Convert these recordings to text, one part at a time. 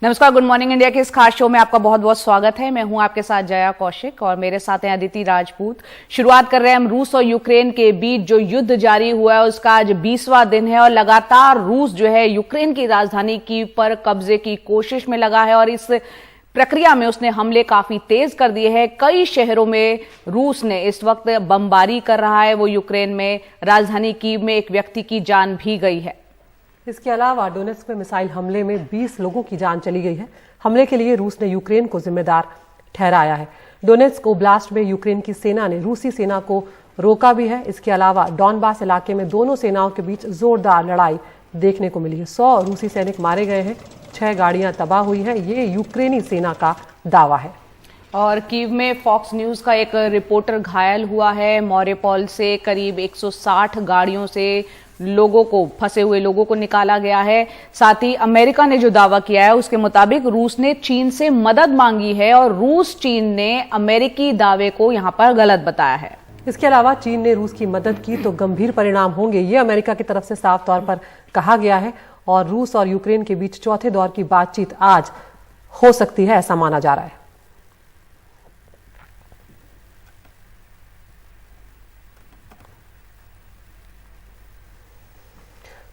नमस्कार, good morning India के इस खास शो में आपका बहुत बहुत स्वागत है। मैं हूं आपके साथ जया कौशिक और मेरे साथ हैं अदिति राजपूत। शुरुआत कर रहे हैं हम रूस और यूक्रेन के बीच जो युद्ध जारी हुआ है उसका आज 20वां दिन है और लगातार रूस जो है यूक्रेन की राजधानी कीव पर कब्जे की कोशिश में लगा है और इस प्रक्रिया में उसने हमले काफी तेज कर दिए हैं। कई शहरों में रूस ने इस वक्त बमबारी कर रहा है। वो यूक्रेन में राजधानी कीव में एक व्यक्ति की जान भी गई है। इसके अलावा डोनेट्स्क में मिसाइल हमले में 20 लोगों की जान चली गई है। हमले के लिए रूस ने यूक्रेन को जिम्मेदार ठहराया है। डोनेट्स्क ओब्लास्ट में यूक्रेन की सेना ने रूसी सेना को रोका भी है। इसके अलावा डॉनबास इलाके में दोनों सेनाओं के बीच जोरदार लड़ाई देखने को मिली है। 100 रूसी सैनिक मारे गए हैं, 6 गाड़ियां तबाह हुई हैं। ये यूक्रेनी सेना का दावा है। और कीव में फॉक्स न्यूज का एक रिपोर्टर घायल हुआ है। मॉरियोपोल से करीब 160 गाड़ियों से फंसे हुए लोगों को निकाला गया है। साथ ही अमेरिका ने जो दावा किया है उसके मुताबिक रूस ने चीन से मदद मांगी है और रूस चीन ने अमेरिकी दावे को यहां पर गलत बताया है। इसके अलावा चीन ने रूस की मदद की तो गंभीर परिणाम होंगे, ये अमेरिका की तरफ से साफ तौर पर कहा गया है। और रूस और यूक्रेन के बीच चौथे दौर की बातचीत आज हो सकती है, ऐसा माना जा रहा है।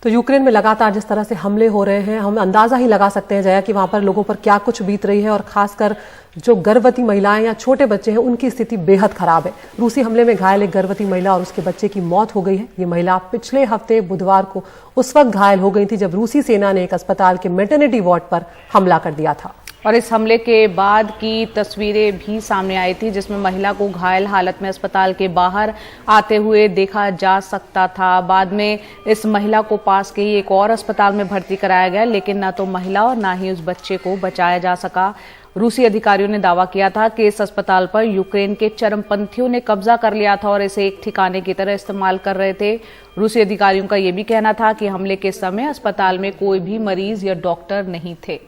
तो यूक्रेन में लगातार जिस तरह से हमले हो रहे हैं, हम अंदाजा ही लगा सकते हैं जया कि वहां पर लोगों पर क्या कुछ बीत रही है और खासकर जो गर्भवती महिलाएं या छोटे बच्चे हैं उनकी स्थिति बेहद खराब है। रूसी हमले में घायल एक गर्भवती महिला और उसके बच्चे की मौत हो गई है। ये महिला पिछले हफ्ते बुधवार को उस वक्त घायल हो गई थी जब रूसी सेना ने एक अस्पताल के मैटरनिटी वार्ड पर हमला कर दिया था। और इस हमले के बाद की तस्वीरें भी सामने आई थी जिसमें महिला को घायल हालत में अस्पताल के बाहर आते हुए देखा जा सकता था। बाद में इस महिला को पास के ही एक और अस्पताल में भर्ती कराया गया, लेकिन ना तो महिला और ना ही उस बच्चे को बचाया जा सका। रूसी अधिकारियों ने दावा किया था कि इस अस्पताल पर यूक्रेन के चरमपंथियों ने कब्जा कर लिया था और इसे एक ठिकाने की तरह इस्तेमाल कर रहे थे। रूसी अधिकारियों का यह भी कहना था कि हमले के समय अस्पताल में कोई भी मरीज या डॉक्टर नहीं थे।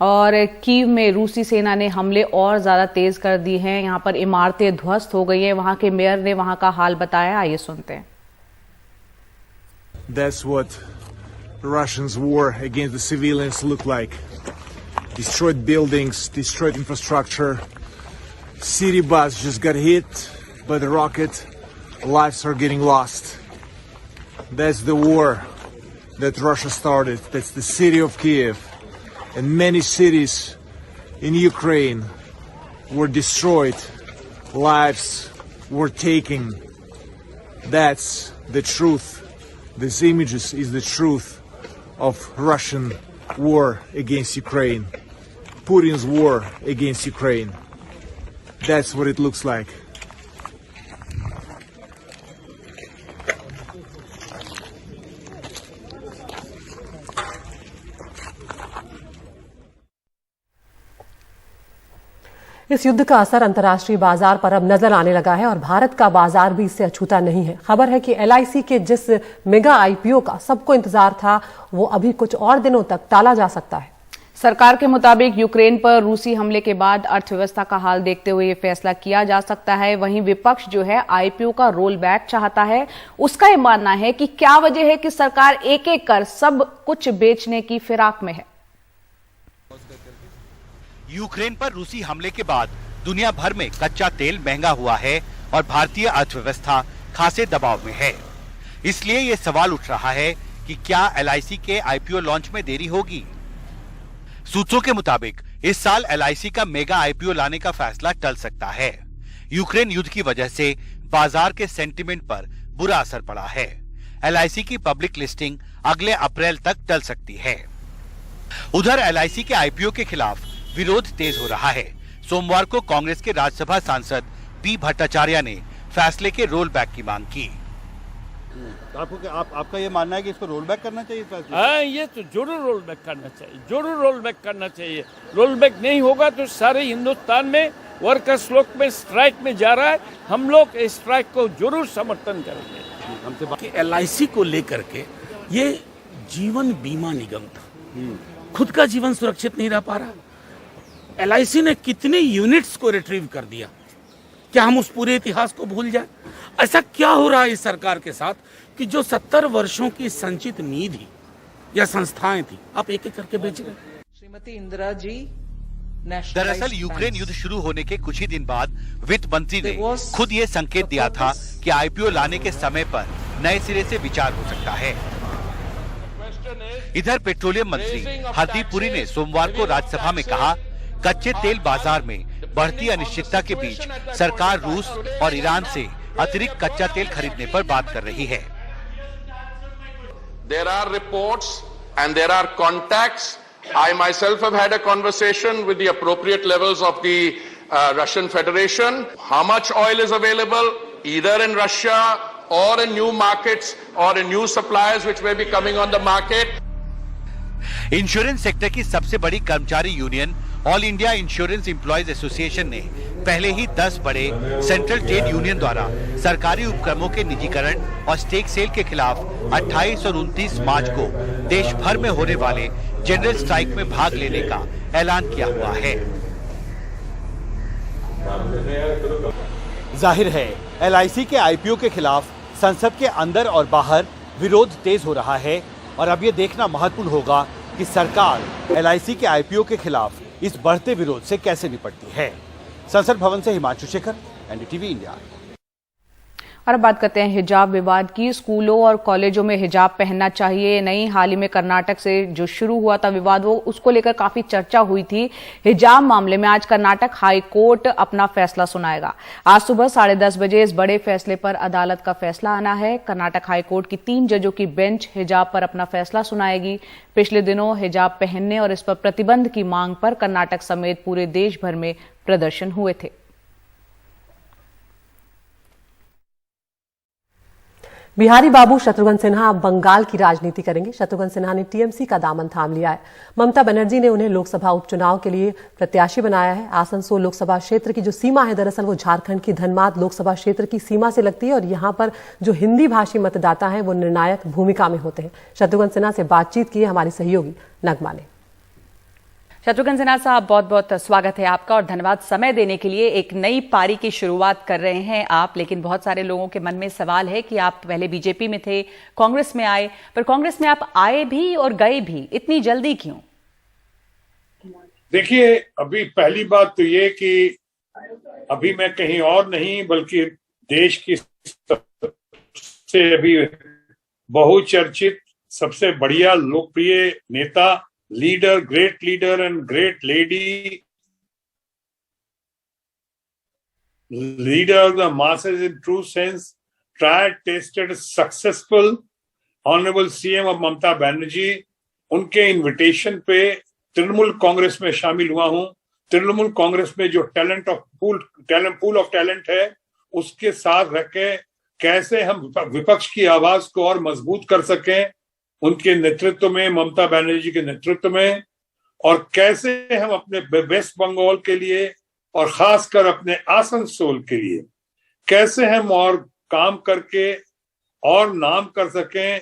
और कीव में रूसी सेना ने हमले और ज्यादा तेज कर दिए हैं। यहां पर इमारतें ध्वस्त हो गई हैं। वहां के मेयर ने वहां का हाल बताया, आइए सुनते हैं। That's what Russians' war against the civilians look like. Destroyed buildings, destroyed infrastructure. City bus just got hit by the rocket. Lives are getting lost. That's the war that Russia started. That's the city of Kiev. And many cities in Ukraine were destroyed, lives were taken. That's the truth. These images is the truth of Russian war against Ukraine, Putin's war against Ukraine. That's what it looks like. इस युद्ध का असर अंतर्राष्ट्रीय बाजार पर अब नजर आने लगा है और भारत का बाजार भी इससे अछूता नहीं है। खबर है कि LIC के जिस मेगा IPO का सबको इंतजार था वो अभी कुछ और दिनों तक टाला जा सकता है। सरकार के मुताबिक यूक्रेन पर रूसी हमले के बाद अर्थव्यवस्था का हाल देखते हुए ये फैसला किया जा सकता है। वहीं विपक्ष जो है IPO का रोल बैक चाहता है। उसका ये मानना है कि क्या वजह है कि सरकार एक एक कर सब कुछ बेचने की फिराक में है। यूक्रेन पर रूसी हमले के बाद दुनिया भर में कच्चा तेल महंगा हुआ है और भारतीय अर्थव्यवस्था खासे दबाव में है। इसलिए ये सवाल उठ रहा है कि क्या LIC के IPO लॉन्च में देरी होगी। सूत्रों के मुताबिक इस साल LIC का मेगा IPO लाने का फैसला टल सकता है। यूक्रेन युद्ध की वजह से बाजार के सेंटीमेंट पर बुरा असर पड़ा है। LIC की पब्लिक लिस्टिंग अगले अप्रैल तक टल सकती है। उधर LIC के IPO के खिलाफ विरोध तेज हो रहा है। सोमवार को कांग्रेस के राज्यसभा सांसद P भट्टाचार्य ने फैसले के रोल बैक की मांग की। आपका ये मानना है कि इसको रोल बैक करना चाहिए फैसले? हाँ, ये तो जरूर रोल बैक करना चाहिए, जरूर रोल बैक करना चाहिए। रोल बैक नहीं होगा तो सारे हिंदुस्तान में वर्कर्स लोग में स्ट्राइक में जा रहा है। हम लोग इस स्ट्राइक को जरूर समर्थन करेंगे। LIC को लेकर के ये जीवन बीमा निगम था, खुद का जीवन सुरक्षित नहीं रह पा रहा। LIC ने कितने यूनिट्स को रिट्रीव कर दिया, क्या हम उस पूरे इतिहास को भूल जाए? ऐसा क्या हो रहा है इस सरकार के साथ कि जो 70 वर्षों की संचित निधि या संस्थाएं थी, आप एक एक करके बेच रहे। श्रीमती इंदिरा जी, दरअसल यूक्रेन युद्ध शुरू होने के कुछ ही दिन बाद वित्त मंत्री ने खुद ये संकेत दिया था कि आईपीओ लाने के समय पर नए सिरे से विचार हो सकता है। इधर पेट्रोलियम मंत्री हरदीप पुरी ने सोमवार को राज्यसभा में कहा, कच्चे तेल बाजार में बढ़ती अनिश्चितता के बीच सरकार रूस और ईरान से अतिरिक्त कच्चा तेल खरीदने पर बात कर रही है। There are reports and there are contacts. I myself have had a conversation with the appropriate levels of the Russian Federation. How much oil is available either in Russia or in new markets or in new suppliers which may be coming on the market. Insurance sector की सबसे बड़ी कर्मचारी union all India insurance employees association ने पहले ही 10 बड़े central trade union द्वारा सरकारी उपक्रमों के निजीकरण और स्टेक सेल के खिलाफ 28 और 29 मार्च को देश भर में होने वाले जनरल स्ट्राइक में भाग लेने का ऐलान किया हुआ है। जाहिर है एलआईसी के आईपीओ के खिलाफ संसद के अंदर और बाहर विरोध तेज हो रहा है और अब ये देखना महत्वपूर्ण होगा कि सरकार एलआईसी के आईपीओ के खिलाफ इस बढ़ते विरोध से कैसे निपटती है। संसद भवन से हिमांशु शेखर, एनडीटीवी इंडिया। और अब बात करते हैं हिजाब विवाद की। स्कूलों और कॉलेजों में हिजाब पहनना चाहिए नहीं, हाल ही में कर्नाटक से जो शुरू हुआ था विवाद, वो उसको लेकर काफी चर्चा हुई थी। हिजाब मामले में आज कर्नाटक हाई कोर्ट अपना फैसला सुनाएगा। आज सुबह 10:30 बजे इस बड़े फैसले पर अदालत का फैसला आना है। कर्नाटक हाई कोर्ट की 3 जजों की बेंच हिजाब पर अपना फैसला सुनाएगी। पिछले दिनों हिजाब पहनने और इस पर प्रतिबंध की मांग पर कर्नाटक समेत पूरे देश भर में प्रदर्शन हुए थे। बिहारी बाबू शत्रुघ्न सिन्हा अब बंगाल की राजनीति करेंगे। शत्रुघ्न सिन्हा ने टीएमसी का दामन थाम लिया है। ममता बनर्जी ने उन्हें लोकसभा उपचुनाव के लिए प्रत्याशी बनाया है। आसनसोल लोकसभा क्षेत्र की जो सीमा है, दरअसल वो झारखंड की धनबाद लोकसभा क्षेत्र की सीमा से लगती है और यहाँ पर जो हिंदी भाषी मतदाता है वो निर्णायक भूमिका में होते हैं। शत्रुघ्न सिन्हा से बातचीत की है हमारी सहयोगी नगमा ने। शत्रुघ्न सिन्हा साहब, बहुत बहुत स्वागत है आपका और धन्यवाद समय देने के लिए। एक नई पारी की शुरुआत कर रहे हैं आप, लेकिन बहुत सारे लोगों के मन में सवाल है कि आप पहले बीजेपी में थे, कांग्रेस में आए, पर कांग्रेस में आप आए भी और गए भी, इतनी जल्दी क्यों? देखिए, अभी पहली बात तो ये कि अभी मैं कहीं और नहीं बल्कि देश की सबसे अभी बहुचर्चित, सबसे बढ़िया लोकप्रिय नेता, leader, great leader and great lady, leader of the masses in true sense, tried, tested, successful, honorable CM of Mamata Banerjee, उनके इनविटेशन पे तृणमूल कांग्रेस में शामिल हुआ हूं। तृणमूल कांग्रेस में जो पूल ऑफ टैलेंट है, उसके साथ रह के कैसे हम विपक्ष की आवाज को और मजबूत कर सकें, उनके नेतृत्व में, ममता बनर्जी के नेतृत्व में, और कैसे हम अपने वेस्ट बंगाल के लिए और खासकर अपने आसनसोल के लिए कैसे हम और काम करके और नाम कर सकें।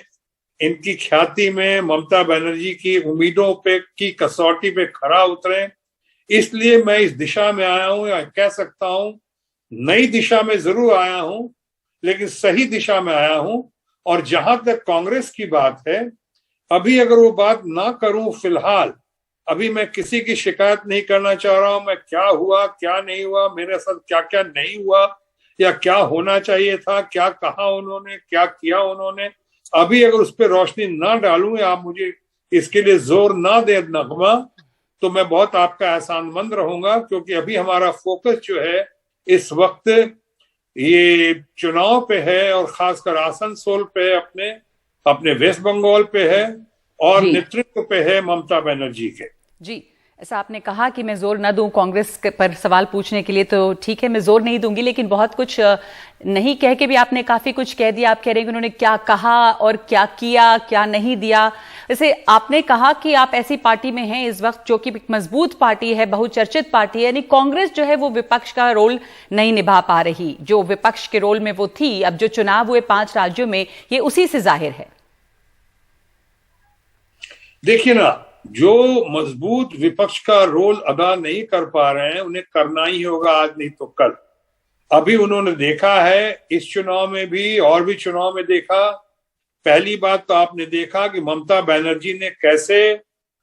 इनकी ख्याति में ममता बनर्जी की उम्मीदों पे की कसौटी पे खरा उतरे। इसलिए मैं इस दिशा में आया हूं, या कह सकता हूं नई दिशा में जरूर आया हूं, लेकिन सही दिशा में आया हूं। और जहां तक कांग्रेस की बात है, अभी अगर वो बात ना करूं, फिलहाल अभी मैं किसी की शिकायत नहीं करना चाह रहा हूं। मैं क्या हुआ, क्या नहीं हुआ, मेरे साथ क्या क्या नहीं हुआ, या क्या होना चाहिए था, क्या कहा उन्होंने, क्या किया उन्होंने, अभी अगर उस पर रोशनी ना डालूं या आप मुझे इसके लिए जोर ना दे नगमा, तो मैं बहुत आपका एहसानमंद रहूंगा। क्योंकि अभी हमारा फोकस जो है इस वक्त ये चुनाव पे है, और खासकर आसनसोल पे, अपने वेस्ट बंगाल पे है, और नेतृत्व पे है ममता बनर्जी के। जी, ऐसा आपने कहा कि मैं जोर न दूं कांग्रेस पर सवाल पूछने के लिए, तो ठीक है, मैं जोर नहीं दूंगी, लेकिन बहुत कुछ नहीं कह के भी आपने काफी कुछ कह दिया। आप कह रहे हैं कि उन्होंने क्या कहा और क्या किया, क्या नहीं दिया। वैसे आपने कहा कि आप ऐसी पार्टी में हैं इस वक्त जो कि एक मजबूत पार्टी है, बहुचर्चित पार्टी है, यानी कांग्रेस जो है वो विपक्ष का रोल नहीं निभा पा रही, जो विपक्ष के रोल में वो थी। अब जो चुनाव हुए 5 राज्यों में, ये उसी से जाहिर है। देखिए ना, जो मजबूत विपक्ष का रोल अदा नहीं कर पा रहे हैं, उन्हें करना ही होगा, आज नहीं तो कल। अभी उन्होंने देखा है, इस चुनाव में भी और भी चुनाव में देखा पहली बात तो आपने देखा कि ममता बनर्जी ने कैसे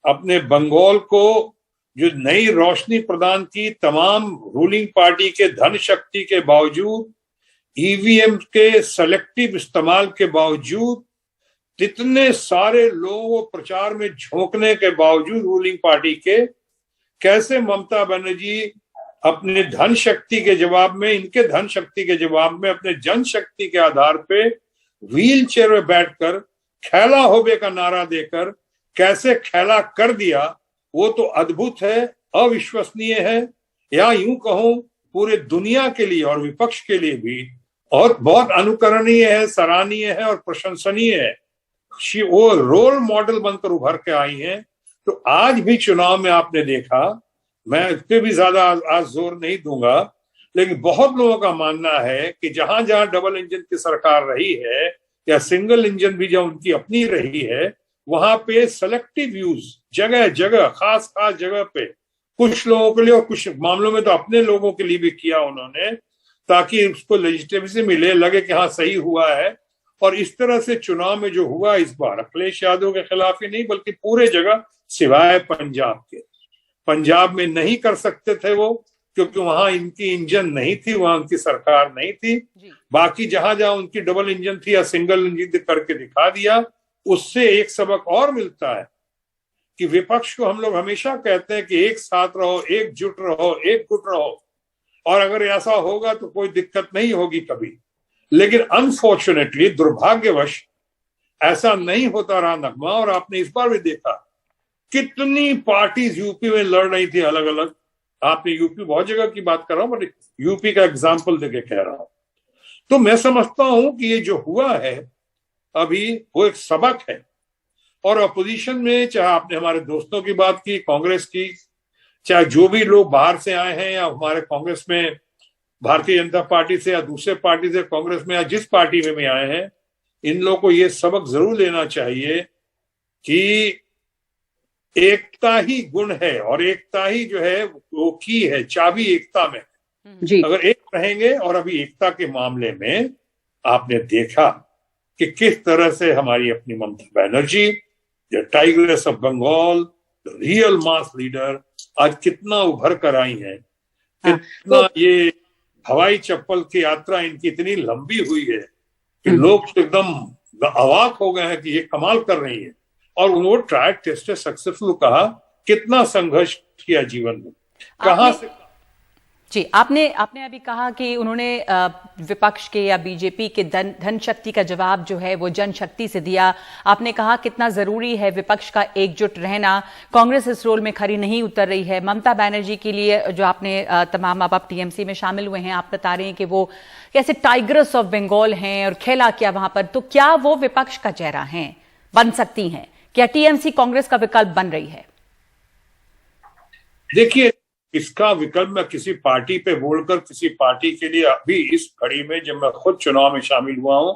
अपने बंगाल को जो नई रोशनी प्रदान की, तमाम रूलिंग पार्टी के धन शक्ति के बावजूद, ईवीएम के सेलेक्टिव इस्तेमाल के बावजूद, इतने सारे लोगों को प्रचार में झोंकने के बावजूद रूलिंग पार्टी के, कैसे ममता बनर्जी अपने धन शक्ति के जवाब में, इनके धन शक्ति के जवाब में, अपने जनशक्ति के आधार पे व्हील चेयर में बैठकर खेला होबे का नारा देकर कैसे खेला कर दिया, वो तो अद्भुत है, अविश्वसनीय है, या यूं कहूं पूरे दुनिया के लिए और विपक्ष के लिए भी और बहुत अनुकरणीय है, सराहनीय है और प्रशंसनीय है। वो रोल मॉडल बनकर उभर के आई हैं। तो आज भी चुनाव में आपने देखा, मैं इस पे भी ज्यादा आज जोर नहीं दूंगा, लेकिन बहुत लोगों का मानना है कि जहां जहां डबल इंजन की सरकार रही है या सिंगल इंजन भी जो उनकी अपनी रही है, वहां पे सेलेक्टिव यूज जगह जगह खास जगह पे कुछ लोगों के लिए और कुछ मामलों में तो अपने लोगों के लिए भी किया उन्होंने, ताकि उसको लेजिटिमेसी मिले, लगे कि हाँ सही हुआ है। और इस तरह से चुनाव में जो हुआ इस बार अखिलेश यादव के खिलाफ ही नहीं बल्कि पूरे जगह, सिवाय पंजाब के। पंजाब में नहीं कर सकते थे वो, क्योंकि वहां इनकी इंजन नहीं थी, वहां उनकी सरकार नहीं थी। बाकी जहां जहां उनकी डबल इंजन थी या सिंगल इंजन करके दिखा दिया। उससे एक सबक और मिलता है कि विपक्ष को हम लोग हमेशा कहते हैं कि एक साथ रहो, एकजुट रहो, एकजुट रहो, और अगर ऐसा होगा तो कोई दिक्कत नहीं होगी कभी। लेकिन अनफॉर्चुनेटली, दुर्भाग्यवश ऐसा नहीं होता रहा नगमा। और आपने इस बार भी देखा कितनी पार्टीज यूपी में लड़ रही थी अलग अलग। आपने यूपी बहुत जगह की बात कर रहा हूं, बट यूपी का एग्जाम्पल देके कह रहा हूं। तो मैं समझता हूं कि ये जो हुआ है अभी, वो एक सबक है। और अपोजिशन में, चाहे आपने हमारे दोस्तों की बात की, कांग्रेस की, चाहे जो भी लोग बाहर से आए हैं या हमारे कांग्रेस में भारतीय जनता पार्टी से या दूसरे पार्टी से कांग्रेस में या जिस पार्टी में भी आए हैं, इन लोगों को ये सबक जरूर लेना चाहिए कि एकता ही गुण है और एकता ही जो है वो की है, चाबी एकता में जी। अगर एक रहेंगे, और अभी एकता के मामले में आपने देखा कि किस तरह से हमारी अपनी Mamata Banerjee, the tigress of Bengal, the real mass leader, आज कितना उभर कर आई है। कितना ये हवाई चप्पल की यात्रा इनकी इतनी लंबी हुई है कि लोग तो एकदम अवाक हो गए हैं कि ये कमाल कर रही है। और उन्होंने ट्राई टेस्टेड सक्सेसफुल कहा, कितना संघर्ष किया जीवन में, कहां से। जी, आपने अभी कहा कि उन्होंने विपक्ष के या बीजेपी के धन शक्ति का जवाब जो है वो जनशक्ति से दिया। आपने कहा कितना जरूरी है विपक्ष का एकजुट रहना। कांग्रेस इस रोल में खरी नहीं उतर रही है। ममता बनर्जी के लिए जो आपने तमाम आप टीएमसी में शामिल हुए हैं, आप बता रहे हैं कि वो कैसे टाइग्रेस ऑफ बंगाल हैं और खेला क्या वहां पर। तो क्या वो विपक्ष का चेहरा है, बन सकती हैं? क्या टीएमसी कांग्रेस का विकल्प बन रही है? देखिए, इसका विकल्प मैं किसी पार्टी पे बोलकर किसी पार्टी के लिए अभी इस घड़ी में, जब मैं खुद चुनाव में शामिल हुआ हूं,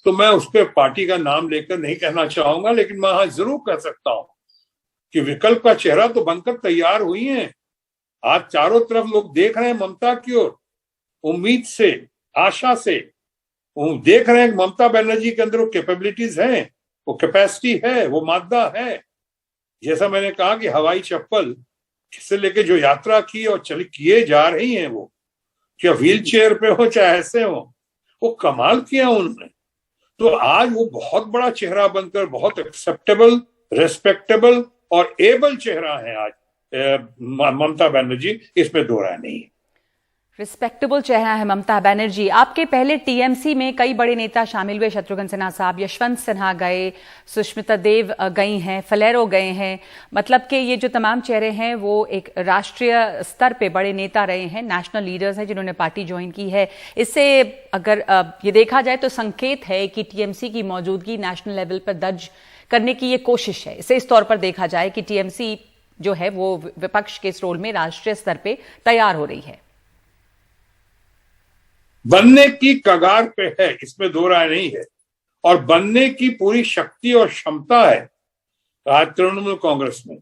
तो मैं उस पर पार्टी का नाम लेकर नहीं कहना चाहूंगा। लेकिन मैं हाँ जरूर कह सकता हूं कि विकल्प का चेहरा तो बनकर तैयार हुई है। आज चारों तरफ लोग देख रहे हैं ममता की ओर, उम्मीद से, आशा से। वो देख रहे हैं कि ममता बनर्जी के अंदर वो कैपेबिलिटीज हैं, वो कैपेसिटी है, वो मादा है। जैसा मैंने कहा कि हवाई चप्पल से लेके जो यात्रा की और चली किए जा रही हैं, वो क्या व्हील चेयर पे हो चाहे ऐसे हो, वो कमाल किया उन्होंने। तो आज वो बहुत बड़ा चेहरा बनकर बहुत एक्सेप्टेबल, रेस्पेक्टेबल और एबल चेहरा है आज ममता बनर्जी, इसमें दो राय नहीं है। रिस्पेक्टेबल चेहरा है ममता बनर्जी। आपके पहले टीएमसी में कई बड़े नेता शामिल हुए, शत्रुघ्न सिन्हा साहब, यशवंत सिन्हा गए, सुष्मिता देव गई हैं, फलेरो गए हैं। मतलब कि ये जो तमाम चेहरे हैं वो एक राष्ट्रीय स्तर पे बड़े नेता रहे हैं, नेशनल लीडर्स हैं जिन्होंने पार्टी ज्वाइन की है। इससे अगर ये देखा जाए तो संकेत है कि टीएमसी की मौजूदगी नेशनल लेवल पर दर्ज करने की ये कोशिश है। इसे इस तौर पर देखा जाए कि टीएमसी जो है वो विपक्ष के इस रोल में राष्ट्रीय स्तर पर तैयार हो रही है, बनने की कगार पे है, इसमें दो राय नहीं है। और बनने की पूरी शक्ति और क्षमता है आज तृणमूल कांग्रेस में।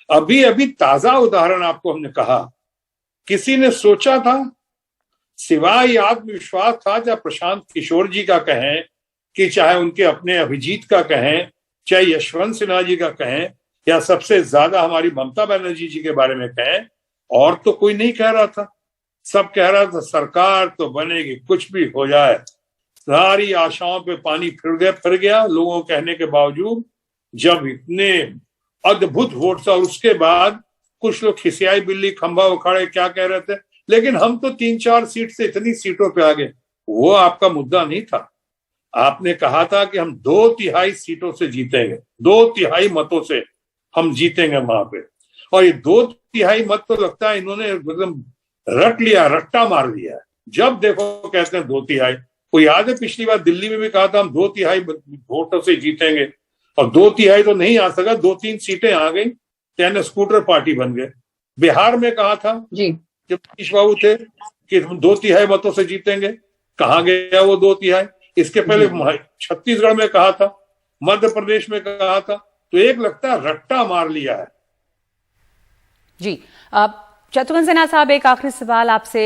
अभी अभी ताजा उदाहरण आपको हमने कहा, किसी ने सोचा था, सिवाय आत्मविश्वास था, जब प्रशांत किशोर जी का कहें कि चाहे उनके अपने अभिजीत का कहें, चाहे यशवंत सिन्हा जी का कहें, या सबसे ज्यादा हमारी ममता बनर्जी जी के बारे में कहें, और तो कोई नहीं कह रहा था। सब कह रहा था सरकार तो बनेगी, कुछ भी हो जाए। सारी आशाओं पे पानी फिर गया लोगों कहने के बावजूद, जब इतने अद्भुत वोट था। और उसके बाद कुछ लोग खिसियाई बिल्ली खंभा उखाड़े क्या कह रहे थे, लेकिन हम तो 3-4 सीट से इतनी सीटों पे आ गए। वो आपका मुद्दा नहीं था। आपने कहा था कि हम 2/3 सीटों से जीतेंगे, 2/3 मतों से हम जीतेंगे वहां पे। और ये 2/3 मत तो लगता है इन्होंने एकदम रट लिया, रट्टा मार लिया। जब देखो कहते हैं 2/3। को याद है पिछली बार दिल्ली में भी कहा था हम 2/3 वोटों से जीतेंगे, और 2/3 तो नहीं आ सका, 2-3 सीटें आ गई, यानी स्कूटर पार्टी बन गए। बिहार में कहा था जी जब नीतीश बाबू थे कि हम 2/3 मतों से जीतेंगे, कहाँ गया वो 2/3? इसके पहले छत्तीसगढ़ में कहा था, मध्य प्रदेश में कहा था। तो एक लगता है रट्टा मार लिया है। जी शत्रुघ्न सिन्हा साहब, एक आखिरी सवाल आपसे।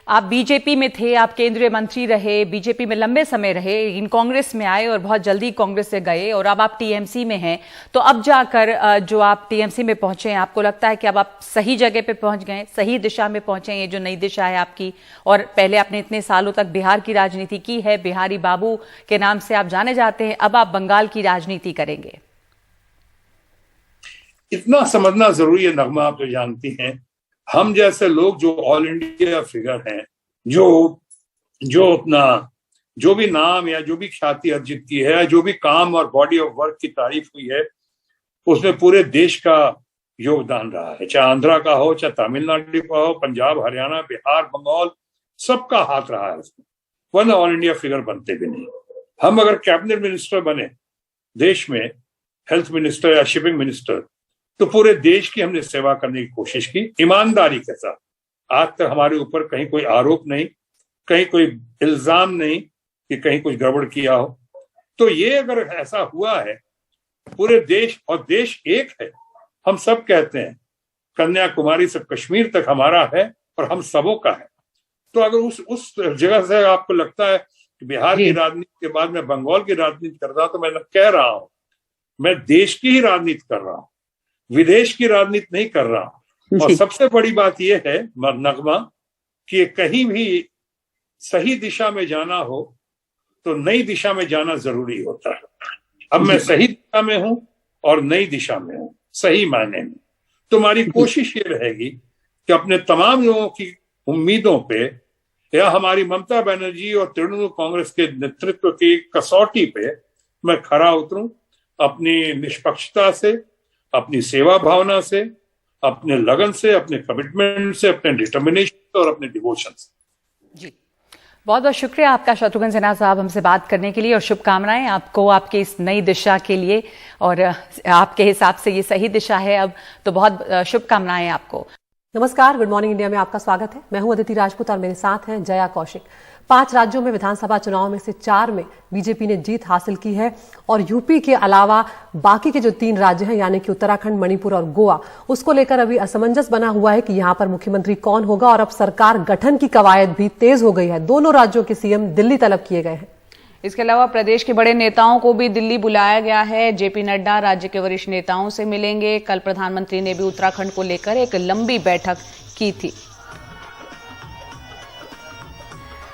आप बीजेपी में थे, आप केंद्रीय मंत्री रहे, बीजेपी में लंबे समय रहे, इन कांग्रेस में आए और बहुत जल्दी कांग्रेस से गए, और अब आप टीएमसी में हैं। तो अब जाकर जो आप टीएमसी में पहुंचे हैं, आपको लगता है कि अब आप सही जगह पे पहुंच गए, सही दिशा में पहुंचे हैं, ये जो नई दिशा है आपकी? और पहले आपने इतने सालों तक बिहार की राजनीति की है, बिहारी बाबू के नाम से आप जाने जाते हैं, अब आप बंगाल की राजनीति करेंगे? इतना समझना जरूरी है नगमा, आप तो जानती हैं, हम जैसे लोग जो ऑल इंडिया फिगर हैं, जो अपना जो भी नाम या जो भी ख्याति अर्जित की है, जो भी काम और बॉडी ऑफ वर्क की तारीफ हुई है, उसमें पूरे देश का योगदान रहा है। चाहे आंध्रा का हो, चाहे तमिलनाडु का हो, पंजाब, हरियाणा, बिहार, बंगाल, सबका हाथ रहा है उसमें, वरना ऑल इंडिया फिगर बनते भी नहीं। हम अगर कैबिनेट मिनिस्टर बने देश में, हेल्थ मिनिस्टर या शिपिंग मिनिस्टर, तो पूरे देश की हमने सेवा करने की कोशिश की ईमानदारी के साथ। आज तक हमारे ऊपर कहीं कोई आरोप नहीं, कहीं कोई इल्जाम नहीं कि कहीं कुछ गड़बड़ किया हो। तो ये अगर ऐसा हुआ है पूरे देश, और देश एक है, हम सब कहते हैं कन्याकुमारी से कश्मीर तक हमारा है और हम सबों का है। तो अगर उस जगह से आपको लगता है कि बिहार की राजनीति के बाद मैं बंगाल की राजनीति कर रहा हूं, तो मैं कह रहा हूं मैं देश की ही राजनीति कर रहा हूं, विदेश की राजनीति नहीं कर रहा हूं। और सबसे बड़ी बात यह है नगमा कि कहीं भी सही दिशा में जाना हो तो नई दिशा में जाना जरूरी होता है। अब मैं सही दिशा में हूं और नई दिशा में हूं, सही मायने में। तो हमारी कोशिश ये रहेगी कि अपने तमाम लोगों की उम्मीदों पे, या हमारी ममता बनर्जी और तृणमूल कांग्रेस के नेतृत्व की कसौटी पे मैं खरा उतरूं, अपनी निष्पक्षता से, अपनी सेवा भावना से, अपने लगन से, अपने कमिटमेंट से, अपने डिटर्मिनेशन से और अपने डिवोशन से। जी बहुत बहुत शुक्रिया आपका शत्रुघ्न सिन्हा साहब हमसे बात करने के लिए, और शुभकामनाएं आपको आपकी इस नई दिशा के लिए। और आपके हिसाब से ये सही दिशा है अब, तो बहुत शुभकामनाएं आपको। नमस्कार, गुड मॉर्निंग इंडिया में आपका स्वागत है। मैं हूं अदिति राजपूत और मेरे साथ हैं जया कौशिक। 5 राज्यों में विधानसभा चुनाव में से 4 में बीजेपी ने जीत हासिल की है, और यूपी के अलावा बाकी के जो 3 राज्य हैं, यानी कि उत्तराखंड, मणिपुर और गोवा, उसको लेकर अभी असमंजस बना हुआ है कि यहां पर मुख्यमंत्री कौन होगा। और अब सरकार गठन की कवायद भी तेज हो गई है। दोनों राज्यों के सीएम दिल्ली तलब किए गए हैं। इसके अलावा प्रदेश के बड़े नेताओं को भी दिल्ली बुलाया गया है। जेपी नड्डा राज्य के वरिष्ठ नेताओं से मिलेंगे। कल प्रधानमंत्री ने भी उत्तराखंड को लेकर एक लंबी बैठक की थी।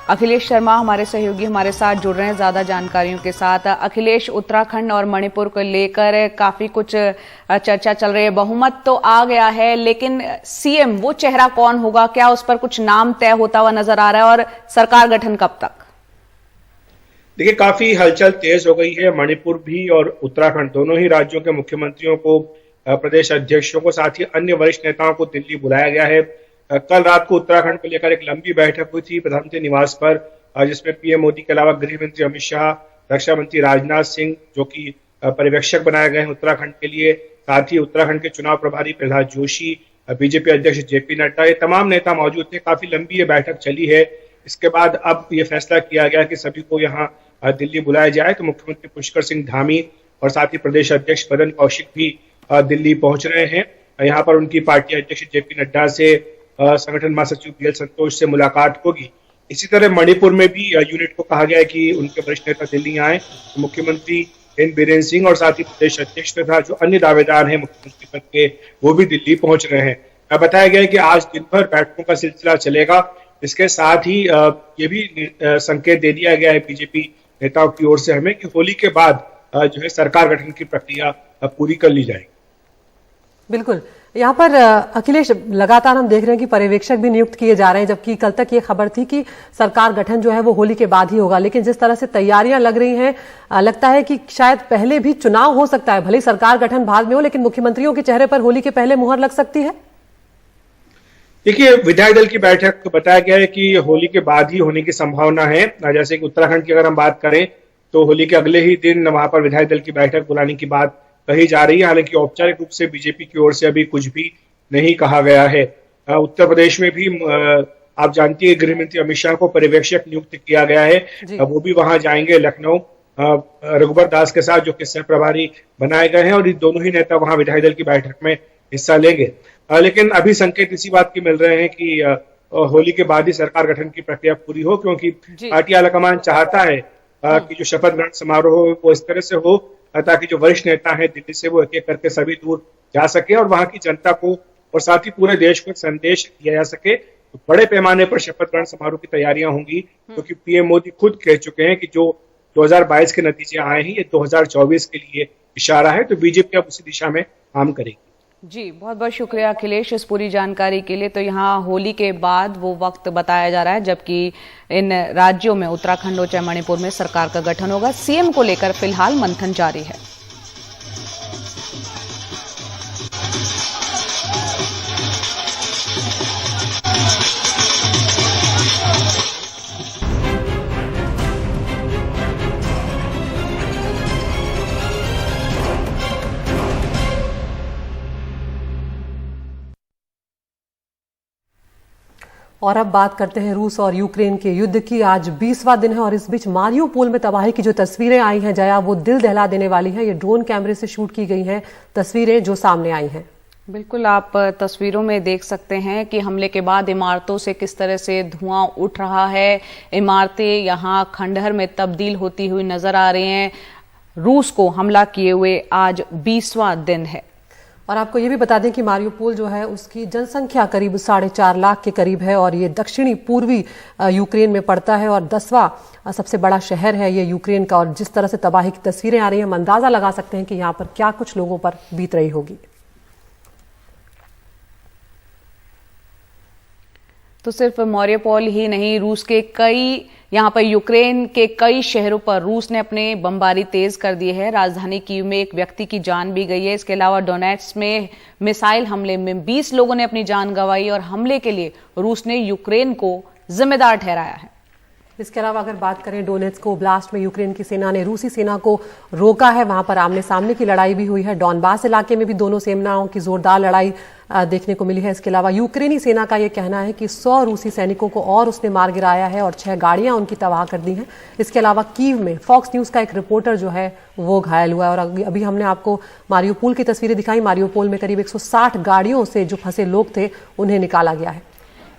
अखिलेश शर्मा हमारे सहयोगी हमारे साथ जुड़ रहे हैं ज्यादा जानकारियों के साथ। अखिलेश, उत्तराखंड और मणिपुर को लेकर काफी कुछ चर्चा चल रही है। बहुमत तो आ गया है, लेकिन सीएम वो चेहरा कौन होगा, क्या उस पर कुछ नाम तय होता हुआ नजर आ रहा है, और सरकार गठन कब तक? देखिए, काफी हलचल तेज हो गई है। मणिपुर भी और उत्तराखंड दोनों ही राज्यों के मुख्यमंत्रियों को, प्रदेश अध्यक्षों को, साथ ही अन्य वरिष्ठ नेताओं को दिल्ली बुलाया गया है। कल रात को उत्तराखंड को लेकर एक लंबी बैठक हुई थी प्रधानमंत्री निवास पर, जिसमें पीएम मोदी के अलावा गृह मंत्री अमित शाह, रक्षा मंत्री राजनाथ सिंह, जो कि पर्यवेक्षक बनाए गए हैं उत्तराखंड के लिए, साथ ही उत्तराखंड के चुनाव प्रभारी प्रहलाद जोशी, बीजेपी अध्यक्ष जेपी नड्डा, ये तमाम नेता मौजूद थे। काफी लंबी ये बैठक चली है। इसके बाद अब ये फैसला किया गया कि सभी को यहाँ दिल्ली बुलाया जाए। तो मुख्यमंत्री पुष्कर सिंह धामी और साथ ही प्रदेश अध्यक्ष मदन कौशिक भी दिल्ली पहुंच रहे हैं। यहाँ पर उनकी पार्टी अध्यक्ष जेपी नड्डा से, संगठन महासचिव बीएल संतोष से मुलाकात होगी। इसी तरह मणिपुर में भी यूनिट को कहा गया है कि उनके वरिष्ठ नेता दिल्ली आए। मुख्यमंत्री एन बीरेन सिंह और साथ ही प्रदेश अध्यक्ष तथा जो अन्य दावेदार हैं मुख्यमंत्री पद के, वो भी दिल्ली पहुंच रहे हैं। बताया गया है कि आज दिन भर बैठकों का सिलसिला चलेगा। इसके साथ ही ये भी संकेत दे दिया गया है बीजेपी नेताओं की ओर से हमें कि होली के बाद जो है सरकार गठन की प्रक्रिया पूरी कर ली जाएगी। बिल्कुल, यहाँ पर अखिलेश, लगातार हम देख रहे हैं कि पर्यवेक्षक भी नियुक्त किए जा रहे हैं, जबकि कल तक ये खबर थी कि सरकार गठन जो है वो होली के बाद ही होगा। लेकिन जिस तरह से तैयारियां लग रही हैं, लगता है कि शायद पहले भी चुनाव हो सकता है। भले सरकार गठन बाद में हो, लेकिन मुख्यमंत्रियों के चेहरे पर होली के पहले मुहर लग सकती है। देखिए, विधायक दल की बैठक बताया गया है कि होली के बाद ही होने की संभावना है। जैसे कि उत्तराखंड की अगर हम बात करें तो होली के अगले ही दिन वहां पर विधायक दल की बैठक बुलाने की बात कही जा रही है। हालांकि औपचारिक रूप से बीजेपी की ओर से अभी कुछ भी नहीं कहा गया है। उत्तर प्रदेश में भी आप जानती है गृह मंत्री अमित शाह को पर्यवेक्षक नियुक्त किया गया है। वो भी वहां जाएंगे लखनऊ रघुबर दास के साथ, जो कि सह प्रभारी बनाए गए हैं, और ये दोनों ही नेता वहां विधायक दल की बैठक में हिस्सा लेंगे। लेकिन अभी संकेत इसी बात के मिल रहे हैं कि होली के बाद ही सरकार गठन की प्रक्रिया पूरी हो, क्योंकि पार्टी आलाकमान चाहता है कि जो शपथ ग्रहण समारोह हो वो इस तरह से हो ताकि जो वरिष्ठ नेता हैं दिल्ली से वो एक एक करके सभी दूर जा सके और वहां की जनता को और साथ ही पूरे देश को एक संदेश दिया जा सके। तो बड़े पैमाने पर शपथ ग्रहण समारोह की तैयारियां होंगी, क्योंकि पीएम मोदी खुद कह चुके हैं कि जो 2022 के नतीजे आए हैं ये 2024 के लिए इशारा है। तो बीजेपी अब उसी दिशा में काम करेगी। जी, बहुत बहुत शुक्रिया अखिलेश इस पूरी जानकारी के लिए। तो यहाँ होली के बाद वो वक्त बताया जा रहा है जबकि इन राज्यों में उत्तराखंड और चाहे मणिपुर में सरकार का गठन होगा। सीएम को लेकर फिलहाल मंथन जारी है। और अब बात करते हैं रूस और यूक्रेन के युद्ध की। आज 20वां दिन है और इस बीच मारियोपोल में तबाही की जो तस्वीरें आई हैं जया, वो दिल दहला देने वाली हैं। ये ड्रोन कैमरे से शूट की गई हैं तस्वीरें जो सामने आई हैं। बिल्कुल, आप तस्वीरों में देख सकते हैं कि हमले के बाद इमारतों से किस तरह से धुआं उठ रहा है। इमारतें यहाँ खंडहर में तब्दील होती हुई नजर आ रही हैं। रूस को हमला किए हुए आज 20वां दिन है। और आपको ये भी बता दें कि मारियोपोल जो है उसकी जनसंख्या करीब 4.5 लाख के करीब है और ये दक्षिणी पूर्वी यूक्रेन में पड़ता है और 10वां सबसे बड़ा शहर है ये यूक्रेन का। और जिस तरह से तबाही की तस्वीरें आ रही हैं, हम अंदाजा लगा सकते हैं कि यहाँ पर क्या कुछ लोगों पर बीत रही होगी। तो सिर्फ मारियोपोल ही नहीं, रूस के कई यहाँ पर यूक्रेन के कई शहरों पर रूस ने अपने बमबारी तेज कर दी है। राजधानी कीव में एक व्यक्ति की जान भी गई है। इसके अलावा डोनेट्स्क में मिसाइल हमले में 20 लोगों ने अपनी जान गंवाई और हमले के लिए रूस ने यूक्रेन को जिम्मेदार ठहराया है। इसके अलावा अगर बात करें डोनेट्स्क ब्लास्ट में यूक्रेन की सेना ने रूसी सेना को रोका है। वहां पर आमने सामने की लड़ाई भी हुई है। डॉनबास इलाके में भी दोनों सेनाओं की जोरदार लड़ाई देखने को मिली है। इसके अलावा यूक्रेनी सेना का यह कहना है कि 100 रूसी सैनिकों को और उसने मार गिराया है और 6 गाड़ियां उनकी तबाह कर दी हैं। इसके अलावा कीव में फॉक्स न्यूज का एक रिपोर्टर जो है वो घायल हुआ है। और अभी हमने आपको मारियोपोल की तस्वीरें दिखाई। मारियोपोल में करीब 160 गाड़ियों से जो फंसे लोग थे उन्हें निकाला गया है।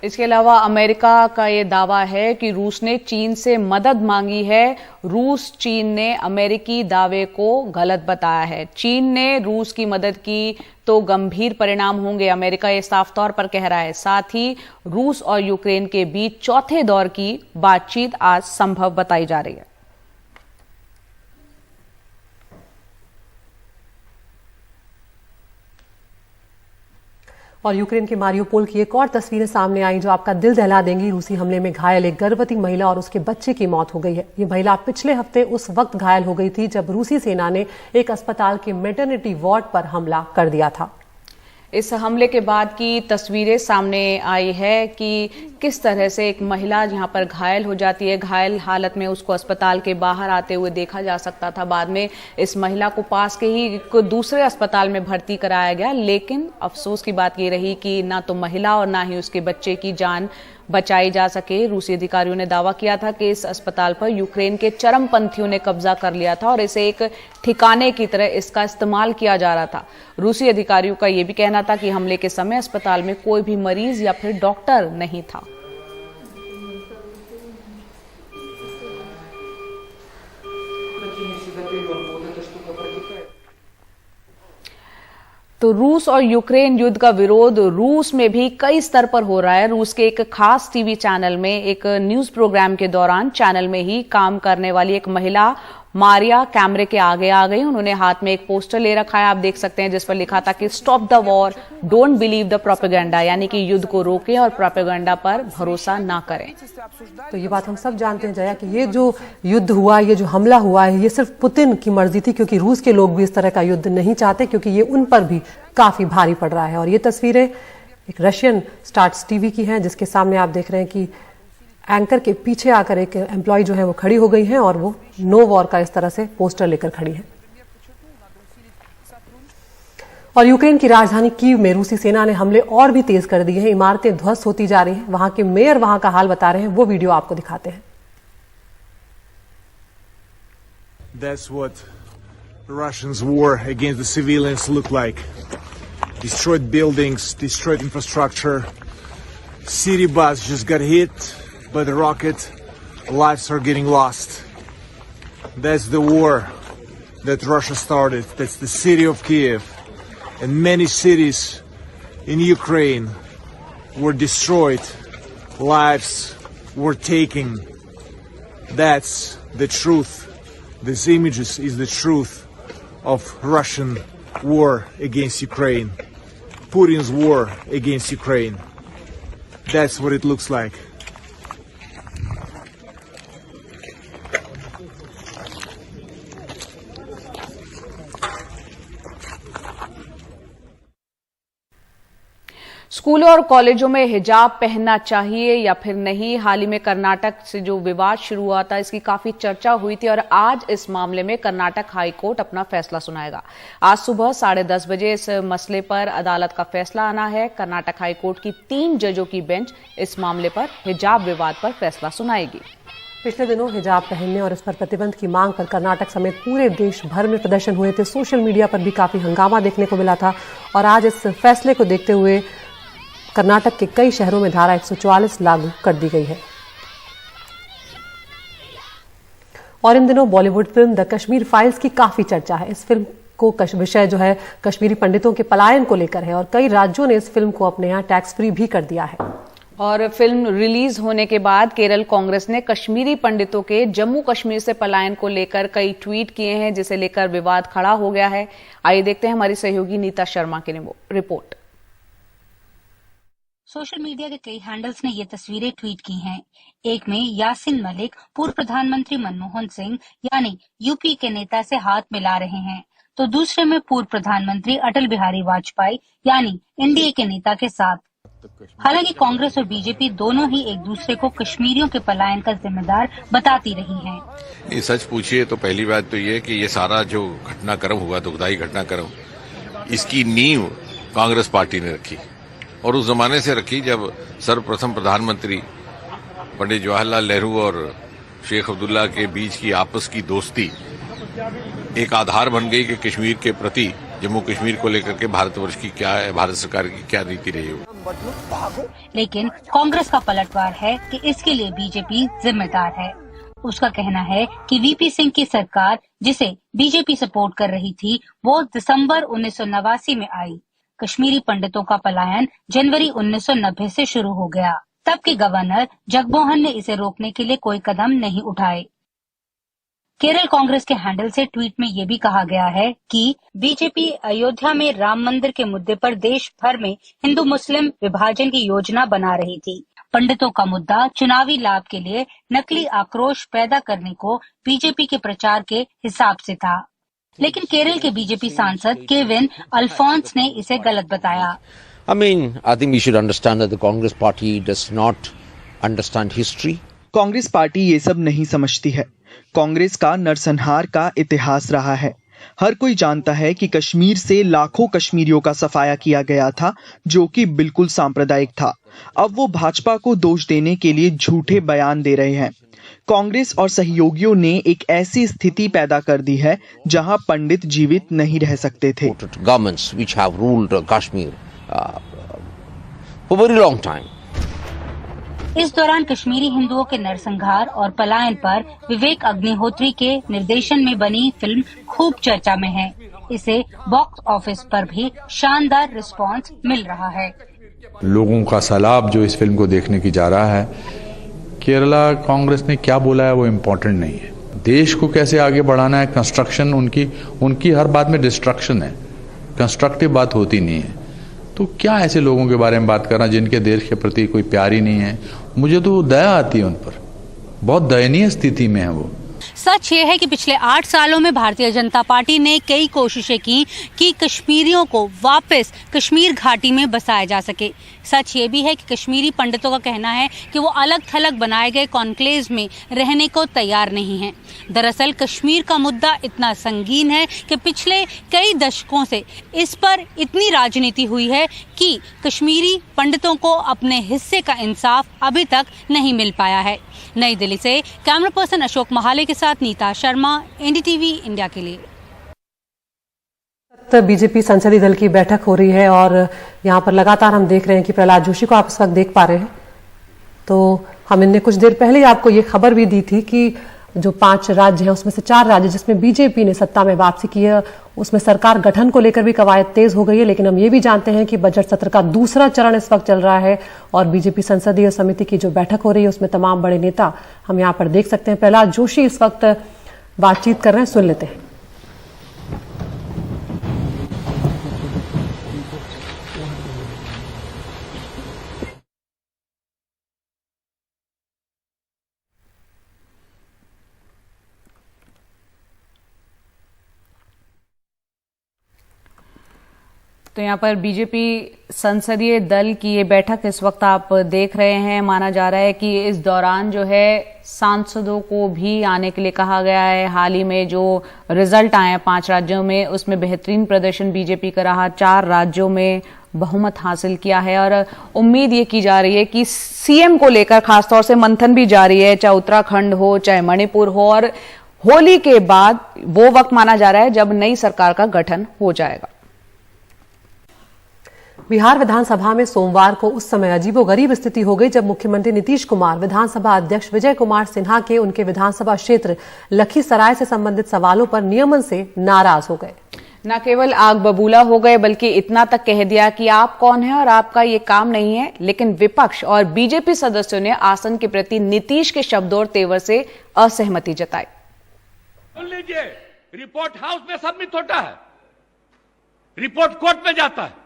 इसके अलावा अमेरिका का ये दावा है कि रूस ने चीन से मदद मांगी है। रूस चीन ने अमेरिकी दावे को गलत बताया है। चीन ने रूस की मदद की तो गंभीर परिणाम होंगे, अमेरिका ये साफ तौर पर कह रहा है। साथ ही रूस और यूक्रेन के बीच चौथे दौर की बातचीत आज संभव बताई जा रही है। और यूक्रेन के मारियोपोल की एक और तस्वीरें सामने आई जो आपका दिल दहला देंगी। रूसी हमले में घायल एक गर्भवती महिला और उसके बच्चे की मौत हो गई है। ये महिला पिछले हफ्ते उस वक्त घायल हो गई थी जब रूसी सेना ने एक अस्पताल के मैटरनिटी वार्ड पर हमला कर दिया था। इस हमले के बाद की तस्वीरें सामने आई है कि किस तरह से एक महिला जहां पर घायल हो जाती है, घायल हालत में उसको अस्पताल के बाहर आते हुए देखा जा सकता था। बाद में इस महिला को पास के ही दूसरे अस्पताल में भर्ती कराया गया, लेकिन अफसोस की बात ये रही कि ना तो महिला और ना ही उसके बच्चे की जान बचाई जा सके। रूसी अधिकारियों ने दावा किया था कि इस अस्पताल पर यूक्रेन के चरमपंथियों ने कब्जा कर लिया था और इसे एक ठिकाने की तरह इसका इस्तेमाल किया जा रहा था। रूसी अधिकारियों का यह भी कहना था कि हमले के समय अस्पताल में कोई भी मरीज या फिर डॉक्टर नहीं था। तो रूस और यूक्रेन युद्ध का विरोध रूस में भी कई स्तर पर हो रहा है। रूस के एक खास टीवी चैनल में एक न्यूज प्रोग्राम के दौरान चैनल में ही काम करने वाली एक महिला मारिया कैमरे के आगे आ गई। उन्होंने हाथ में एक पोस्टर ले रखा है, आप देख सकते हैं, जिस पर लिखा था कि stop the war, don't believe the propaganda, यानी कि युद्ध को रोकें और प्रोपेगेंडा पर भरोसा ना करें। तो ये बात हम सब जानते हैं जया कि ये जो युद्ध हुआ, ये जो हमला हुआ है, ये सिर्फ पुतिन की मर्जी थी, क्योंकि रूस के लोग भी इस तरह का युद्ध नहीं चाहते, क्योंकि ये उन पर भी काफी भारी पड़ रहा है। और ये तस्वीरें एक रशियन स्टार्ट्स टीवी की हैं, जिसके सामने आप देख रहे हैं कि एंकर के पीछे आकर एक एम्प्लॉय जो है वो खड़ी हो गई है और वो नो वॉर का इस तरह से पोस्टर लेकर खड़ी है। और यूक्रेन की राजधानी कीव में रूसी सेना ने हमले और भी तेज कर दिए हैं। इमारतें ध्वस्त होती जा रही हैं। वहां के मेयर वहां का हाल बता रहे हैं, वो वीडियो आपको दिखाते हैं। That's what the Russians' war against the civilians look like. Destroyed buildings, destroyed infrastructure. City bus just got hit by the rocket. Lives are getting lost. That's the war that Russia started. That's the city of Kiev. And many cities in Ukraine were destroyed. Lives were taken. That's the truth. These images is the truth of Russian war against Ukraine. Putin's war against Ukraine. That's what it looks like. स्कूलों और कॉलेजों में हिजाब पहनना चाहिए या फिर नहीं, हाल ही में कर्नाटक से जो विवाद शुरू हुआ था, इसकी काफी चर्चा हुई थी और आज इस मामले में कर्नाटक हाई कोर्ट अपना फैसला सुनाएगा। आज सुबह 10:30 बजे इस मसले पर अदालत का फैसला आना है। कर्नाटक हाई कोर्ट की 3 जजों की बेंच इस मामले पर हिजाब विवाद पर फैसला सुनाएगी। पिछले दिनों हिजाब पहनने और इस पर प्रतिबंध की मांग पर कर्नाटक समेत पूरे देश भर में प्रदर्शन हुए थे। सोशल मीडिया पर भी काफी हंगामा देखने को मिला था और आज इस फैसले को देखते हुए कर्नाटक के कई शहरों में धारा 144 लागू कर दी गई है। और इन दिनों Bollywood film the Kashmir files की काफी चर्चा है। इस फिल्म को विषय जो है कश्मीरी पंडितों के पलायन को लेकर है और कई राज्यों ने इस फिल्म को अपने यहाँ टैक्स फ्री भी कर दिया है। और फिल्म रिलीज होने के बाद केरल कांग्रेस ने कश्मीरी पंडितों के जम्मू कश्मीर से पलायन को लेकर कई ट्वीट किए हैं, जिसे लेकर विवाद खड़ा हो गया है। आइए देखते हैं हमारी सहयोगी नीता शर्मा की रिपोर्ट। सोशल मीडिया के कई हैंडल्स ने ये तस्वीरें ट्वीट की हैं। एक में यासिन मलिक पूर्व प्रधानमंत्री मनमोहन सिंह यानी यूपी के नेता से हाथ मिला रहे हैं, तो दूसरे में पूर्व प्रधानमंत्री अटल बिहारी वाजपेयी यानी एनडीए के नेता के साथ। हालांकि कांग्रेस और बीजेपी दोनों ही एक दूसरे को कश्मीरियों के पलायन का जिम्मेदार बताती रही हैं। ये सच पूछिए तो पहली बात तो ये कि ये सारा जो घटनाक्रम हुआ, दुखदायी घटनाक्रम, इसकी नींव कांग्रेस पार्टी ने रखी और उस जमाने से रखी जब सर्वप्रथम प्रधानमंत्री पंडित जवाहरलाल नेहरू और शेख अब्दुल्ला के बीच की आपस की दोस्ती एक आधार बन गई कि कश्मीर के प्रति, जम्मू कश्मीर को लेकर के भारतवर्ष की क्या है, भारत सरकार की क्या नीति रही हो। लेकिन कांग्रेस का पलटवार है कि इसके लिए बीजेपी जिम्मेदार है। उसका कहना है कि वीपी सिंह की सरकार, जिसे बीजेपी सपोर्ट कर रही थी, वो दिसंबर 1989 में आई। कश्मीरी पंडितों का पलायन जनवरी 1990 से शुरू हो गया। तब के गवर्नर जगमोहन ने इसे रोकने के लिए कोई कदम नहीं उठाए। केरल कांग्रेस के हैंडल से ट्वीट में ये भी कहा गया है कि बीजेपी अयोध्या में राम मंदिर के मुद्दे पर देश भर में हिंदू मुस्लिम विभाजन की योजना बना रही थी। पंडितों का मुद्दा चुनावी लाभ के लिए नकली आक्रोश पैदा करने को बीजेपी के प्रचार के हिसाब से था, लेकिन केरल के बीजेपी सांसद केविन अल्फोंस ने इसे गलत बताया। I think we should understand that the Congress party does not understand history. Congress party ये सब नहीं समझती है। कांग्रेस का नरसंहार का इतिहास रहा है। हर कोई जानता है कि कश्मीर से लाखों कश्मीरियों का सफाया किया गया था, जो कि बिल्कुल सांप्रदायिक था। अब वो भाजपा को दोष देने के लिए झूठे बयान दे रहे हैं। कांग्रेस और सहयोगियों ने एक ऐसी स्थिति पैदा कर दी है जहां पंडित जीवित नहीं रह सकते थे। Governments which have ruled Kashmir for a very long time. इस दौरान कश्मीरी हिंदुओं के नरसंहार और पलायन पर विवेक अग्निहोत्री के निर्देशन में बनी फिल्म खूब चर्चा में है। इसे बॉक्स ऑफिस पर भी शानदार रिस्पांस मिल रहा है। लोगों का सैलाब जो इस फिल्म को देखने की जा रहा है, केरला कांग्रेस ने क्या बोला है वो इम्पोर्टेंट नहीं है। देश को कैसे आगे बढ़ाना है, कंस्ट्रक्शन उनकी हर बात में डिस्ट्रक्शन है, कंस्ट्रक्टिव बात होती नहीं है। तो क्या ऐसे लोगों के बारे में बात करना जिनके देश के प्रति कोई प्यार ही नहीं है। मुझे तो दया आती है उन पर, बहुत दयनीय स्थिति में है वो। सच ये है कि पिछले 8 सालों में भारतीय जनता पार्टी ने कई कोशिशें की कि कश्मीरियों को वापस कश्मीर घाटी में बसाया जा सके। सच ये भी है कि कश्मीरी पंडितों का कहना है कि वो अलग थलग बनाए गए कॉन्क्लेव में रहने को तैयार नहीं हैं। दरअसल कश्मीर का मुद्दा इतना संगीन है कि पिछले कई दशकों से इस पर इतनी राजनीति हुई है कि कश्मीरी पंडितों को अपने हिस्से का इंसाफ अभी तक नहीं मिल पाया है। नई दिल्ली से कैमरा पर्सन अशोक महाले के साथ नीता शर्मा, एनडीटीवी इंडिया के लिए। बीजेपी संसदीय दल की बैठक हो रही है और यहाँ पर लगातार हम देख रहे हैं कि प्रहलाद जोशी को आप इस वक्त देख पा रहे हैं। तो हमने कुछ देर पहले ही आपको ये खबर भी दी थी कि जो 5 राज्य हैं उसमें से 4 राज्य जिसमें बीजेपी ने सत्ता में वापसी की है, उसमें सरकार गठन को लेकर भी कवायद तेज हो गई है। लेकिन हम ये भी जानते हैं कि बजट सत्र का दूसरा चरण इस वक्त चल रहा है और बीजेपी संसदीय समिति की जो बैठक हो रही है उसमें तमाम बड़े नेता हम यहाँ पर देख सकते हैं। प्रहलाद जोशी इस वक्त बातचीत कर रहे हैं, सुन लेते हैं। तो यहाँ पर बीजेपी संसदीय दल की ये बैठक इस वक्त आप देख रहे हैं। माना जा रहा है कि इस दौरान जो है सांसदों को भी आने के लिए कहा गया है। हाल ही में जो रिजल्ट आए हैं 5 राज्यों में, उसमें बेहतरीन प्रदर्शन बीजेपी का रहा, 4 राज्यों में बहुमत हासिल किया है और उम्मीद ये की जा रही है कि सीएम को लेकर खासतौर से मंथन भी जारी है, चाहे उत्तराखंड हो चाहे मणिपुर हो। और होली के बाद वो वक्त माना जा रहा है जब नई सरकार का गठन हो जाएगा। बिहार विधानसभा में सोमवार को उस समय अजीबोगरीब स्थिति हो गई जब मुख्यमंत्री नीतीश कुमार विधानसभा अध्यक्ष विजय कुमार सिन्हा के उनके विधानसभा क्षेत्र लखीसराय से संबंधित सवालों पर नियमन से नाराज हो गए। न केवल आग बबूला हो गए बल्कि इतना तक कह दिया कि आप कौन हैं और आपका ये काम नहीं है। लेकिन विपक्ष और बीजेपी सदस्यों ने आसन के प्रति नीतीश के शब्दों और तेवर से असहमति जताई। सुन लीजिए, रिपोर्ट हाउस में सबमिट होता है, रिपोर्ट कोर्ट में जाता है।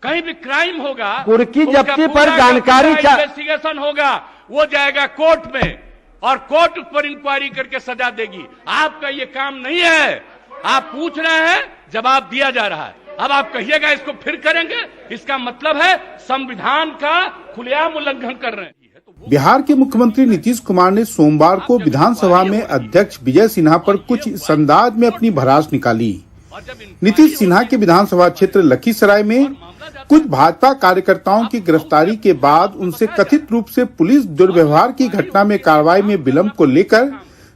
कहीं भी क्राइम होगा, कुर्की जब्ती पर जानकारी इन्वेस्टिगेशन होगा, वो जाएगा कोर्ट में और कोर्ट उस पर इंक्वायरी करके सजा देगी। आपका ये काम नहीं है। आप पूछ रहे हैं, जवाब दिया जा रहा है। अब आप कहिएगा इसको फिर करेंगे, इसका मतलब है संविधान का खुलेआम उल्लंघन कर रहे हैं। बिहार के मुख्यमंत्री नीतीश कुमार ने सोमवार को विधानसभा में अध्यक्ष विजय सिन्हा पर कुछ इस अंदाज में अपनी भड़ास निकाली। नीतीश सिन्हा के विधानसभा क्षेत्र लखीसराय में कुछ भाजपा कार्यकर्ताओं की गिरफ्तारी के बाद उनसे कथित रूप से पुलिस दुर्व्यवहार की घटना में कार्रवाई में विलंब को लेकर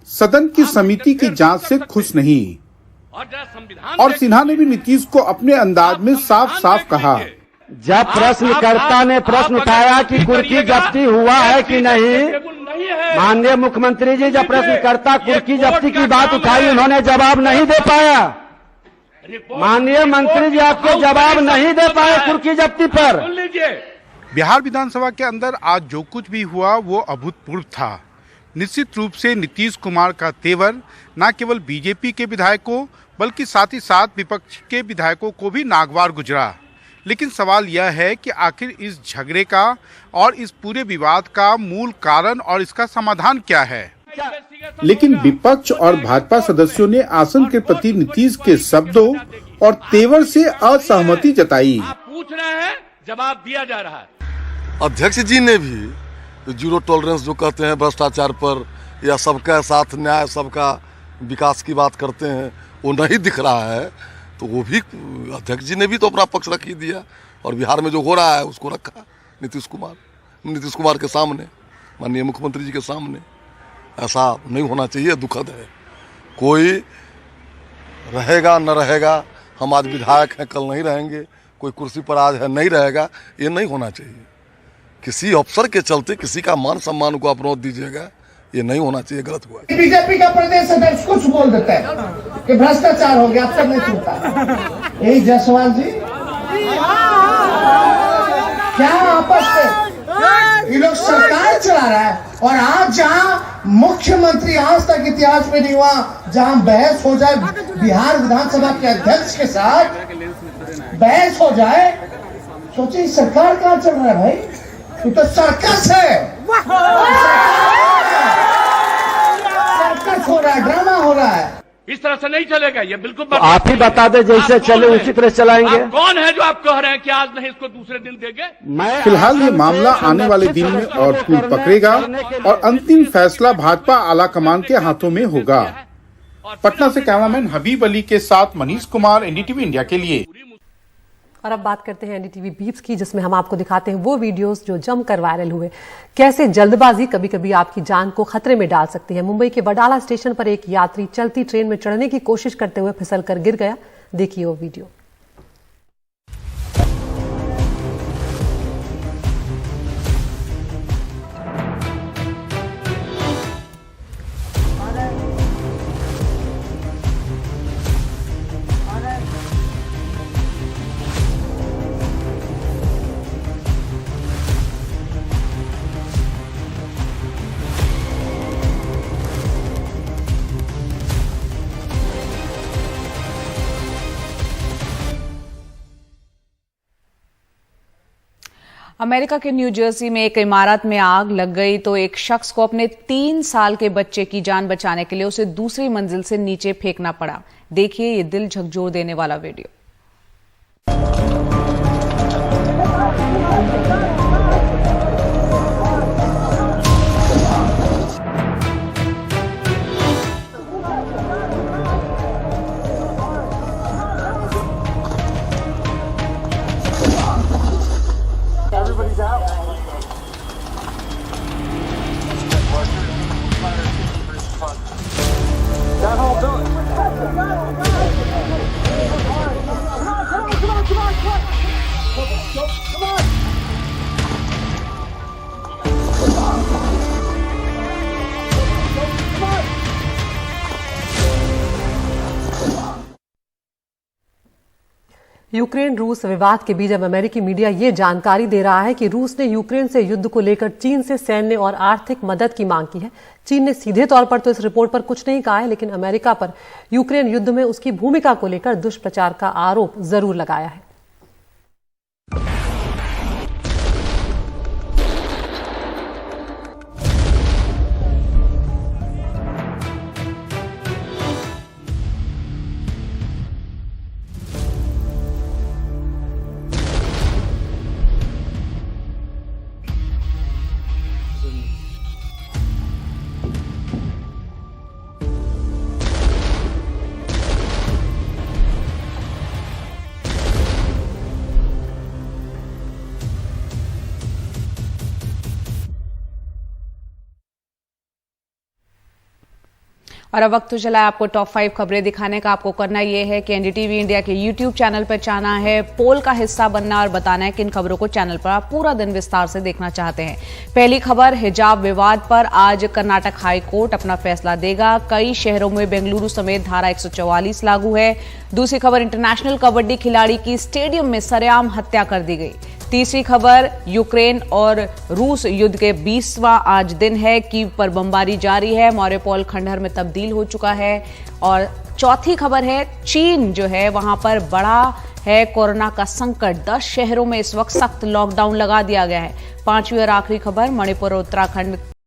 सदन की समिति की जांच से खुश नहीं। और सिन्हा ने भी नीतीश को अपने अंदाज में साफ साफ कहा। जब प्रश्नकर्ता ने प्रश्न उठाया कि कुर्की जब्ती हुआ है कि नहीं, माननीय मुख्यमंत्री जी जब प्रश्नकर्ता कुर्की जब्ती की बात उठाई, उन्होंने जवाब नहीं दे पाया। माननीय मंत्री जी आपको जवाब नहीं दे पाए कुर्की जब्ती पर। बिहार विधानसभा के अंदर आज जो कुछ भी हुआ वो अभूतपूर्व था। निश्चित रूप से नीतीश कुमार का तेवर न केवल बीजेपी के विधायकों बल्कि साथ ही साथ विपक्ष के विधायकों को भी नागवार गुजरा। लेकिन सवाल यह है कि आखिर इस झगड़े का और इस पूरे विवाद का मूल कारण और इसका समाधान क्या है। लेकिन विपक्ष और भाजपा सदस्यों ने आसन के प्रति नीतीश के शब्दों और तेवर से असहमति जताई। आप पूछ रहे हैं, जवाब दिया जा रहा है। अध्यक्ष जी ने भी जीरो टॉलरेंस जो कहते हैं भ्रष्टाचार पर या सबका साथ न्याय सबका विकास की बात करते हैं, वो नहीं दिख रहा है। तो वो भी अध्यक्ष जी ने भी तो अपना पक्ष रख ही दिया और बिहार में जो हो रहा है उसको रखा नीतीश कुमार के सामने, माननीय मुख्यमंत्री जी के सामने। ऐसा नहीं होना चाहिए, दुखद है। कोई रहेगा न रहेगा, हम आज विधायक हैं कल नहीं रहेंगे, कोई कुर्सी पर आज है नहीं रहेगा, ये नहीं होना चाहिए। किसी अफसर के चलते किसी का मान सम्मान को आप रोक दीजिएगा, ये नहीं होना चाहिए, गलत हुआ। बीजेपी का प्रदेश अध्यक्ष कुछ बोल देता है कि भ्रष्टाचार हो गया, अफसर नहीं छूटता। यही जायसवाल जी क्या आपस में ये लोग सरकार चला रहा है, और आज जहां मुख्यमंत्री आज तक इतिहास में नहीं हुआ जहां बहस हो जाए बिहार विधानसभा के अध्यक्ष के साथ बहस हो जाए, सोचिए सरकार कहां चल रहा है भाई, ये तो सर्कस है, सर्कस हो रहा है, ड्रामा हो रहा है। इस तरह से नहीं चलेगा, ये बिल्कुल तो आप ही बता दे जैसे चले उसी तरह चलाएंगे। आप कौन है जो आप कह रहे हैं कि आज नहीं इसको दूसरे दिन देंगे? फिलहाल ये मामला आने वाले दिन में और तूल पकड़ेगा और अंतिम फैसला भाजपा आला कमान के हाथों में होगा। पटना से कैमरामैन हबीब अली के साथ मनीष कुमार, एनडीटीवी इंडिया के लिए। और अब बात करते हैं एनडीटीवी बीट्स की, जिसमें हम आपको दिखाते हैं वो वीडियोस जो जमकर वायरल हुए। कैसे जल्दबाजी कभी कभी आपकी जान को खतरे में डाल सकती है। मुंबई के वडाला स्टेशन पर एक यात्री चलती ट्रेन में चढ़ने की कोशिश करते हुए फिसलकर गिर गया। देखिए वो वीडियो। अमेरिका के न्यू जर्सी में एक इमारत में आग लग गई तो एक शख्स को अपने 3 साल के बच्चे की जान बचाने के लिए उसे दूसरी मंजिल से नीचे फेंकना पड़ा। देखिए ये दिल झकझोर देने वाला वीडियो। यूक्रेन रूस विवाद के बीच अब अमेरिकी मीडिया ये जानकारी दे रहा है कि रूस ने यूक्रेन से युद्ध को लेकर चीन से सैन्य और आर्थिक मदद की मांग की है। चीन ने सीधे तौर पर तो इस रिपोर्ट पर कुछ नहीं कहा है, लेकिन अमेरिका पर यूक्रेन युद्ध में उसकी भूमिका को लेकर दुष्प्रचार का आरोप जरूर लगाया है। और अब वक्त तो चला है आपको टॉप 5 खबरें दिखाने का। आपको करना यह है कि एनडीटीवी इंडिया के यूट्यूब चैनल पर जाना है, पोल का हिस्सा बनना और बताना है किन खबरों को चैनल पर आप पूरा दिन विस्तार से देखना चाहते हैं। पहली खबर, हिजाब विवाद पर आज कर्नाटक हाई कोर्ट अपना फैसला देगा। कई शहरों में बेंगलुरु समेत धारा 144 लागू है। दूसरी खबर, इंटरनेशनल कबड्डी खिलाड़ी की स्टेडियम में सरेआम हत्या कर दी गई। तीसरी खबर, यूक्रेन और रूस युद्ध के 20वां आज दिन है, कीव पर बमबारी जारी है, मौर्यपोल खंडहर में तब्दील हो चुका है। और चौथी खबर है, चीन जो है वहां पर बड़ा है कोरोना का संकट, 10 शहरों में इस वक्त सख्त लॉकडाउन लगा दिया गया है। 5वीं और आखिरी खबर, मणिपुर और उत्तराखंड